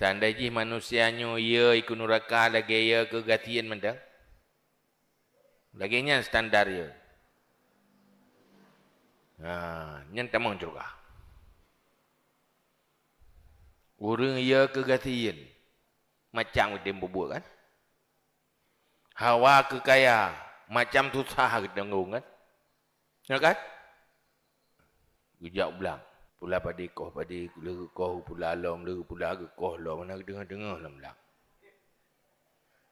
Seandainya manusianya ia ikut neraka lagi ia ke gatian mendang. Laginya standar ia. Nyan tamang juga. Orang ia ke gatian. Macam kita buat kan. Hawa ke kaya. Macam tu sah kita ngomong kan. Ya kan? Gejak belang. Pula pada koh pada lega koh pula alam lega pula ke koh lah mana dengar-dengar lah belang.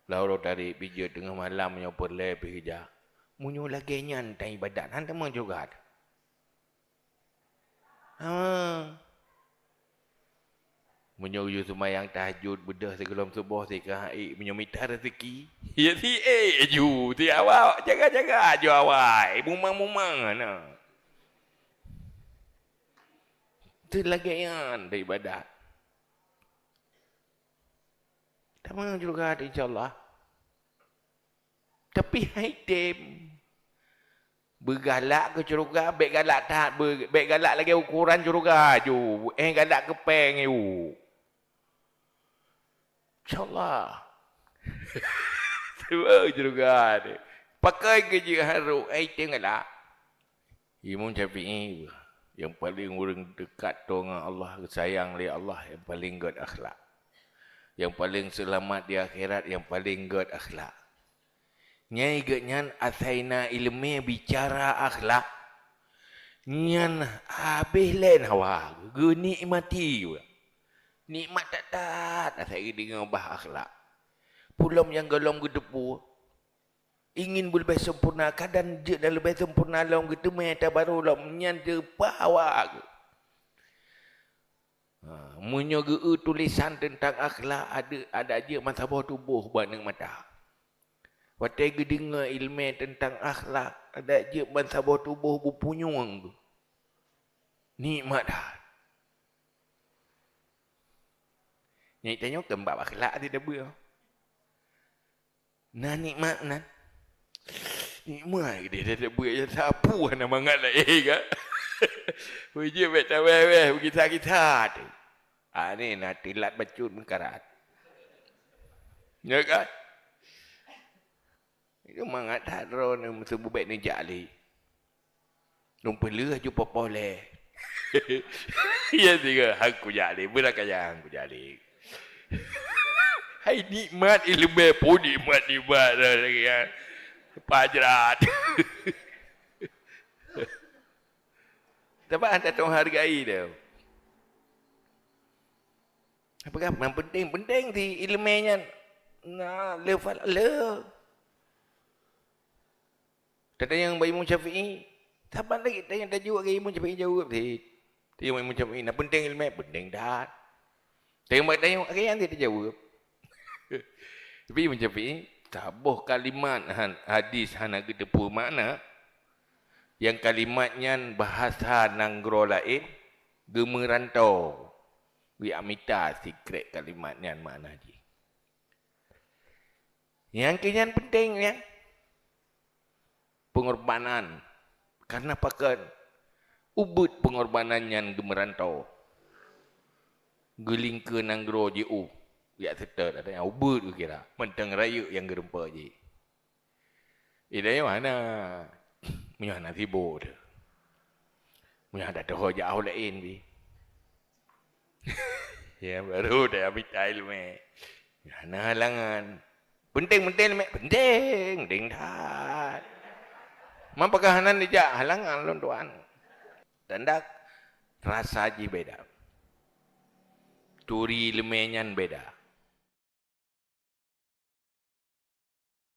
Lalu tarik pijak tengah malam yang perle pijak. Munyo lagi nyantai ibadat. Hantar mang juga. Munyo you semayang tahajud bedah segelam subuh sekah munyo minta rezeki. Ya si ju ti awak jaga-jaga ju awak. Mumang-mumang nah. Itu lagi yang dari ibadat. Tamang juga ada insyaAllah. Tapi haitim. Bergalak ke curuga, baik galak tak, baik galak lagi ukuran curuga ju. Galak ke peng you. InsyaAllah. Semua curuga ada. Pakai kerja haru, haitim galak. Imam Syafi'i. Yang paling orang dekat dengan Allah, sayang oleh Allah, yang paling good akhlak. Yang paling selamat di akhirat, yang paling good akhlak. Nyai genyan asaina ilmu bicara akhlak. Nyan habis lain hawa, nikmati. Nikmat tak asai dengan bah akhlak. Pulam yang galong gedepu. Ingin lebih sempurna keadaan je dan lebih sempurna long gitu meta baru long nyan je bawa. Munyo tulisan tentang akhlak ada je masa bawah tubuh banyak mata. Watai dengar ilmu tentang akhlak ada je masa bawah tubuh bupunyung tu. Nikmat dah. Nyai tanya kembang akhlak dia ber. Nah nikmat nan. Nikmat dia dah buat yang sapu nak mangat lah kan. Puji betul kita. Ni nak tilat bacun mengkarat. Ya kan? Itu mangat hadro ni sebu baik ni jali. Numpah leh jumpa boleh. Ya tiga aku jali, berapa yang aku jali. Hai nikmat ilmu pun nikmat lagi kan. Pajrat. Tapi anda tahu hargai dia. Apakah yang penting di ilmunya. Nah, level le. Tadi yang Imam Syafi'i, siapa lagi tanya jawab ke Imam Syafi'i jawab di. Tanya Imam Syafi'i, nak penting ilmu, penting dah. Tanya yang dia jawab. Tapi Imam Syafi'i tabuh kalimat hadis hana gedepu makna yang kalimatnya bahasa nanggro lain gemerantau wi amita secret kalimatnya makna ji yang kenyan penting ya pengorbanan karena pakan ubud pengorbanan yang gemerantau geling ke nanggro ji ya setel ada yang ubud ke kira menteng rayu yang gerempa je idanya mana mana sibuk tu mana ada tahu jauh lain bi ya baru dah habis ilmu mana halangan penting penting dah mampakah hanan dia halangan lon tuan tandak rasa ji beda turi lemenyan beda